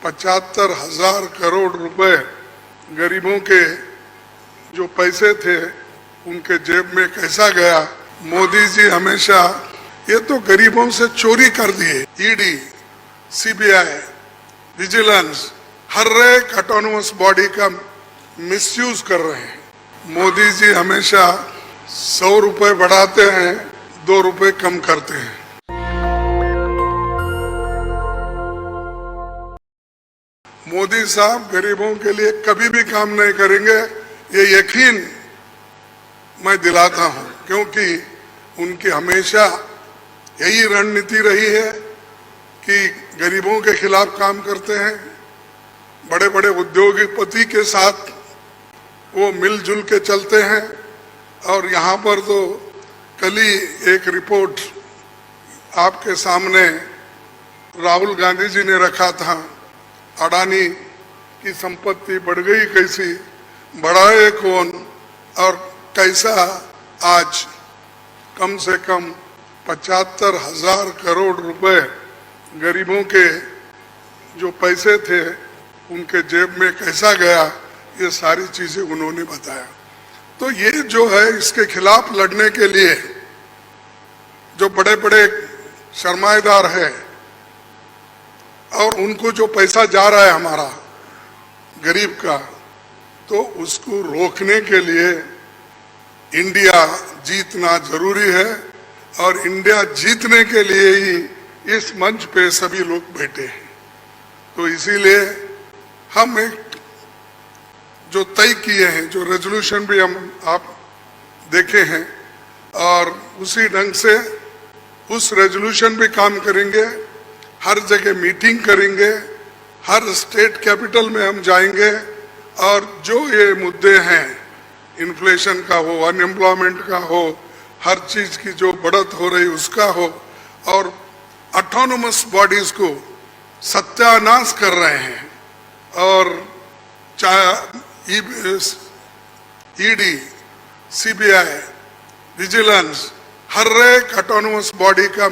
75,000 करोड़ रुपए गरीबों के जो पैसे थे उनके जेब में कैसा गया। मोदी जी हमेशा ये तो गरीबों से चोरी कर दिए। ईडी, सीबीआई, विजिलेंस हर एक ऑटोनोमस बॉडी का मिसयूज कर रहे हैं। मोदी जी हमेशा 100 रुपए बढ़ाते हैं, 2 रुपए कम करते हैं। मोदी साहब गरीबों के लिए कभी भी काम नहीं करेंगे, ये यकीन मैं दिलाता हूं, क्योंकि उनकी हमेशा यही रणनीति रही है कि गरीबों के खिलाफ काम करते हैं। बड़े बड़े उद्योगपति के साथ वो मिलजुल के चलते हैं। और यहाँ पर तो कल ही एक रिपोर्ट आपके सामने राहुल गांधी जी ने रखा था, अडानी की संपत्ति बढ़ गई कैसी, बढ़ाए कौन और कैसा। आज कम से कम 75,000 करोड़ रुपए गरीबों के जो पैसे थे उनके जेब में कैसा गया, ये सारी चीजें उन्होंने बताया। तो ये जो है, इसके खिलाफ लड़ने के लिए जो बड़े बड़े सरमाएदार है और उनको जो पैसा जा रहा है हमारा गरीब का, तो उसको रोकने के लिए इंडिया जीतना जरूरी है। और इंडिया जीतने के लिए ही इस मंच पे सभी लोग बैठे हैं। तो इसीलिए हम एक जो तय किए हैं, जो रेजोल्यूशन भी हम आप देखे हैं, और उसी ढंग से उस रेजोल्यूशन पे काम करेंगे। हर जगह मीटिंग करेंगे, हर स्टेट कैपिटल में हम जाएंगे और जो ये मुद्दे हैं, इन्फ्लेशन का हो, अनएम्प्लॉयमेंट का हो, हर चीज की जो बढ़त हो रही उसका हो, और ऑटोनोमस बॉडीज को सत्यानाश कर रहे हैं। और चाहे ईडी, सीबीआई, विजिलेंस हर एक ऑटोनोमस बॉडी का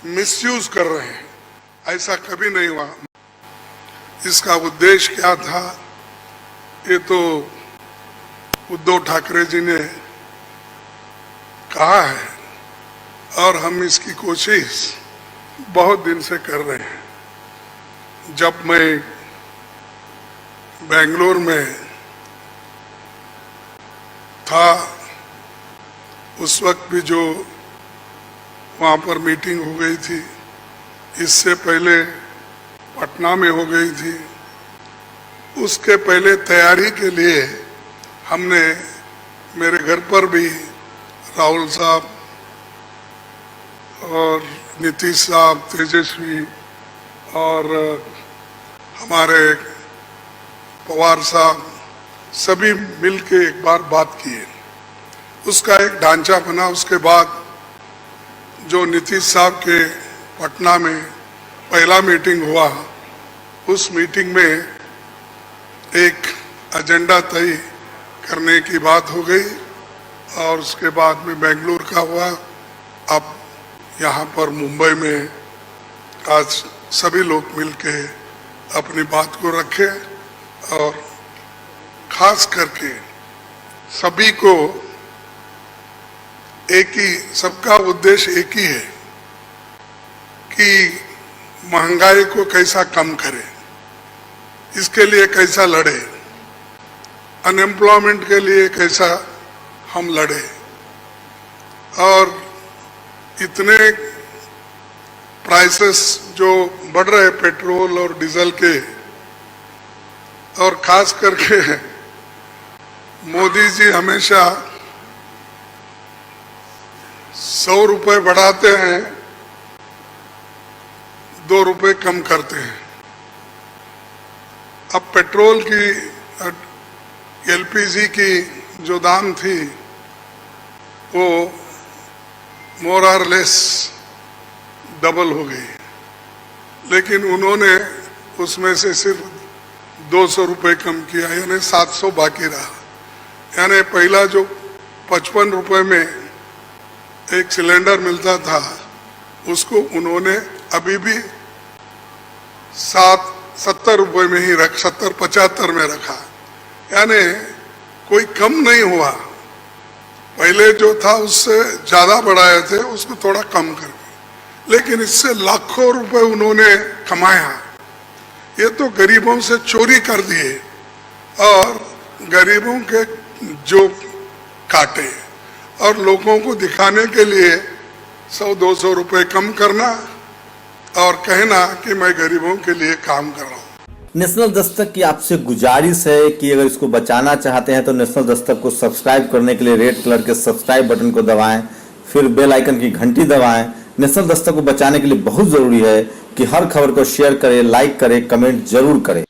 मिसयूज कर रहे हैं, ऐसा कभी नहीं हुआ। इसका उद्देश्य क्या था, ये तो उद्धव ठाकरे जी ने कहा है और हम इसकी कोशिश बहुत दिन से कर रहे हैं। जब मैं बेंगलोर में था, उस वक्त भी जो वहाँ पर मीटिंग हो गई थी, इससे पहले पटना में हो गई थी। उसके पहले तैयारी के लिए हमने मेरे घर पर भी राहुल साहब और नीतीश साहब, तेजस्वी और हमारे पवार साहब सभी मिलके एक बार बात किए। उसका एक ढांचा बना। उसके बाद जो नीतीश साहब के पटना में पहला मीटिंग हुआ, उस मीटिंग में एक एजेंडा तय करने की बात हो गई और उसके बाद में बेंगलुरु का हुआ। अब यहाँ पर मुंबई में आज सभी लोग मिलके अपनी बात को रखे और खास करके सभी को एक ही, सबका उद्देश्य एक ही है कि महंगाई को कैसा कम करें, इसके लिए कैसा लड़े, अनएम्प्लॉयमेंट के लिए कैसा हम लड़े। और इतने प्राइसेस जो बढ़ रहे पेट्रोल और डीजल के, और खास करके मोदी जी हमेशा 100 रुपए बढ़ाते हैं, 2 रुपए कम करते हैं। अब पेट्रोल की, एलपीजी की जो दाम थी वो मोर और लेस डबल हो गई, लेकिन उन्होंने उसमें से सिर्फ 200 रुपए कम किया, यानी 700 बाकी रहा। यानी पहला जो 55 रुपए में एक सिलेंडर मिलता था, उसको उन्होंने अभी भी 7 70 रुपए में ही 70-75 में रखा, यानी कोई कम नहीं हुआ। पहले जो था उससे ज्यादा बढ़ाए थे, उसको थोड़ा कम कर, लेकिन इससे लाखों रुपए उन्होंने कमाया। ये तो गरीबों से चोरी कर दिए और गरीबों के जो काटे और लोगों को दिखाने के लिए 100-200 रुपए कम करना और कहना कि मैं गरीबों के लिए काम कर रहा हूँ। नेशनल दस्तक की आपसे गुजारिश है कि अगर इसको बचाना चाहते हैं तो नेशनल दस्तक को सब्सक्राइब करने के लिए रेड कलर के सब्सक्राइब बटन को दबाएं, फिर बेल आइकन की घंटी दबाएं। नेशनल दस्तक को बचाने के लिए बहुत जरूरी है कि हर खबर को शेयर करें, लाइक करें, कमेंट जरूर करें।